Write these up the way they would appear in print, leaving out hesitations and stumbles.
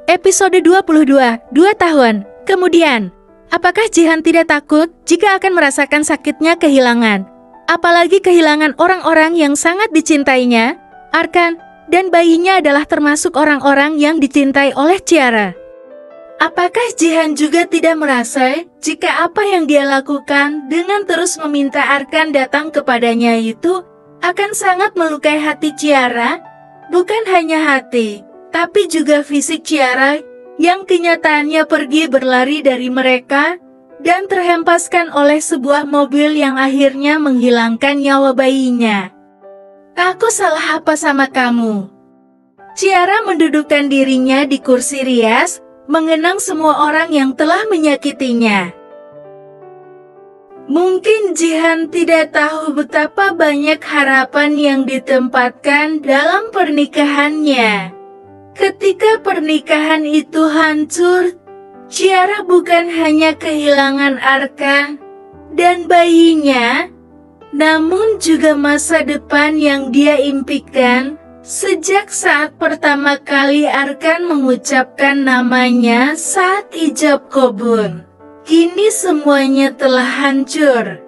Episode 22, 2 tahun kemudian. Apakah Jihan tidak takut jika akan merasakan sakitnya kehilangan? Apalagi kehilangan orang-orang yang sangat dicintainya. Arkan dan bayinya adalah termasuk orang-orang yang dicintai oleh Ciara. Apakah Jihan juga tidak merasa jika apa yang dia lakukan dengan terus meminta Arkan datang kepadanya itu akan sangat melukai hati Ciara? Bukan hanya hati, tapi juga fisik Ciara yang kenyataannya pergi berlari dari mereka dan terhempaskan oleh sebuah mobil yang akhirnya menghilangkan nyawa bayinya. Aku salah apa sama kamu? Ciara mendudukkan dirinya di kursi rias, mengenang semua orang yang telah menyakitinya. Mungkin Jihan tidak tahu betapa banyak harapan yang ditempatkan dalam pernikahannya. Ketika pernikahan itu hancur, Ciara bukan hanya kehilangan Arkan dan bayinya, namun juga masa depan yang dia impikan sejak saat pertama kali Arkan mengucapkan namanya saat ijab kabul. Kini semuanya telah hancur.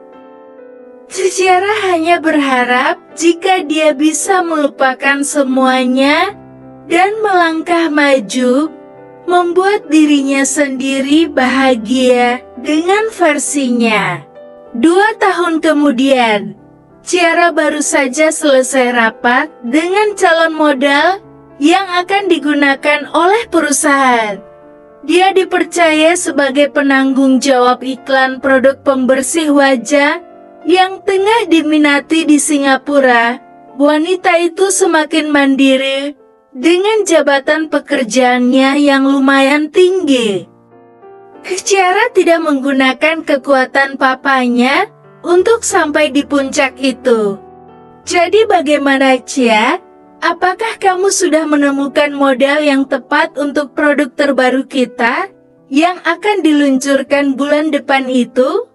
Ciara hanya berharap jika dia bisa melupakan semuanya dan melangkah maju, membuat dirinya sendiri bahagia dengan versinya. 2 tahun kemudian, Ciara baru saja selesai rapat dengan calon modal yang akan digunakan oleh perusahaan. Dia dipercaya sebagai penanggung jawab iklan produk pembersih wajah yang tengah diminati di Singapura. Wanita itu semakin mandiri dengan jabatan pekerjaannya yang lumayan tinggi. Ciara tidak menggunakan kekuatan papanya untuk sampai di puncak itu. Jadi bagaimana, Cia? Apakah kamu sudah menemukan model yang tepat untuk produk terbaru kita yang akan diluncurkan bulan depan itu?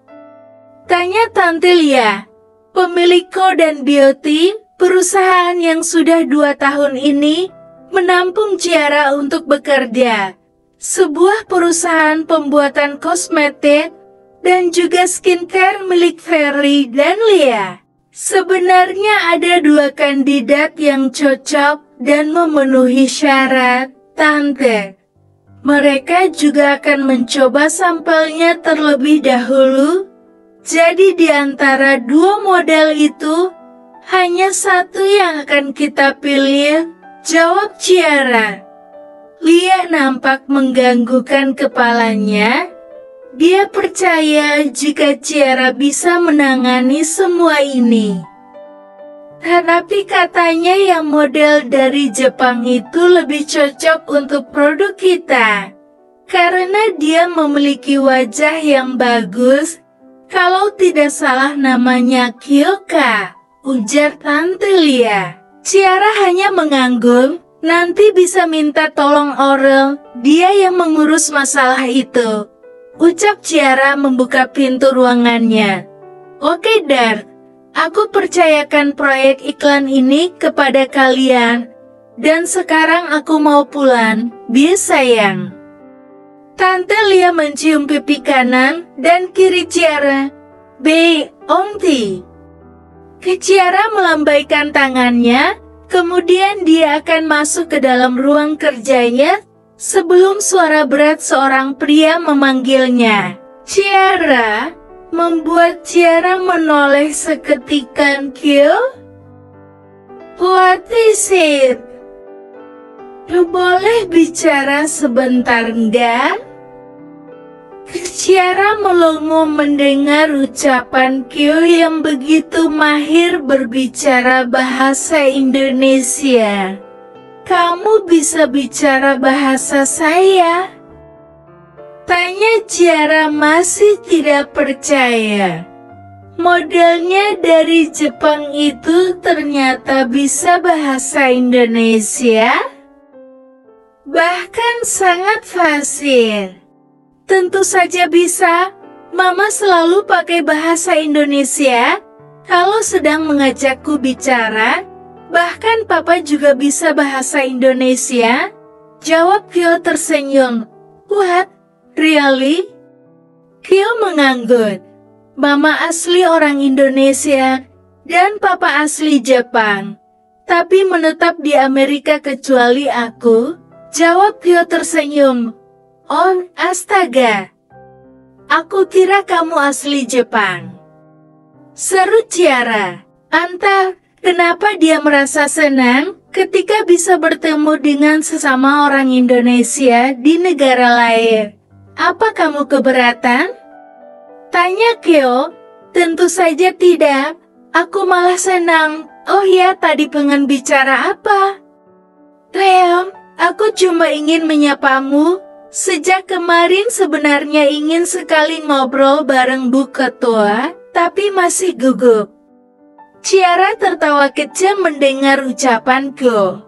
Tanya Tante Lia, pemilik Kodan Beauty, perusahaan yang sudah 2 tahun ini menampung Ciara untuk bekerja. Sebuah perusahaan pembuatan kosmetik dan juga skincare milik Ferry dan Lia. Sebenarnya ada 2 kandidat yang cocok dan memenuhi syarat, Tante. Mereka juga akan mencoba sampelnya terlebih dahulu. Jadi di antara 2 model itu, hanya satu yang akan kita pilih, jawab Ciara. Lia nampak mengganggukan kepalanya. Dia percaya jika Ciara bisa menangani semua ini. Tetapi katanya yang model dari Jepang itu lebih cocok untuk produk kita. Karena dia memiliki wajah yang bagus. Kalau tidak salah namanya Kyoka, ujar Tante Lia. Ciara hanya mengangguk, nanti bisa minta tolong Aurel, dia yang mengurus masalah itu. Ucap Ciara membuka pintu ruangannya. Oke Dar, aku percayakan proyek iklan ini kepada kalian. Dan sekarang aku mau pulang, bye sayang. Tante Lia mencium pipi kanan dan kiri Ciara. Bye, Onti. Ciara melambaikan tangannya, kemudian dia akan masuk ke dalam ruang kerjanya. Sebelum suara berat seorang pria memanggilnya, Ciara, membuat Ciara menoleh seketika. What is it? Boleh bicara sebentar enggak? Ciara melongo mendengar ucapan Kyo yang begitu mahir berbicara bahasa Indonesia. Kamu bisa bicara bahasa saya? Tanya Ciara masih tidak percaya. Modelnya dari Jepang itu ternyata bisa bahasa Indonesia? Bahkan sangat fasih. Tentu saja bisa. Mama selalu pakai bahasa Indonesia kalau sedang mengajakku bicara. Bahkan Papa juga bisa bahasa Indonesia. Jawab Kyo tersenyum. What? Really? Kyo mengangguk. Mama asli orang Indonesia dan papa asli Jepang. Tapi menetap di Amerika kecuali aku. Jawab Kyo tersenyum. Oh, astaga. Aku kira kamu asli Jepang. Seru Ciara. Entah kenapa dia merasa senang ketika bisa bertemu dengan sesama orang Indonesia di negara lain. Apa kamu keberatan? Tanya Kyo. Tentu saja tidak. Aku malah senang. Oh ya, tadi pengen bicara apa? Leon, aku cuma ingin menyapamu. Sejak kemarin sebenarnya ingin sekali ngobrol bareng Bu Ketua, tapi masih gugup. Ciara tertawa kecil mendengar ucapanku.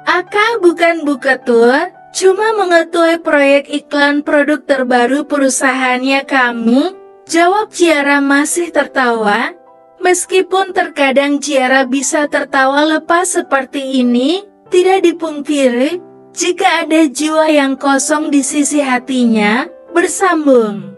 Aka bukan Bu Ketua, cuma mengetuai proyek iklan produk terbaru perusahaannya kamu. Jawab Ciara masih tertawa. Meskipun terkadang Ciara bisa tertawa lepas seperti ini, tidak dipungkiri, jika ada jiwa yang kosong di sisi hatinya, bersambung.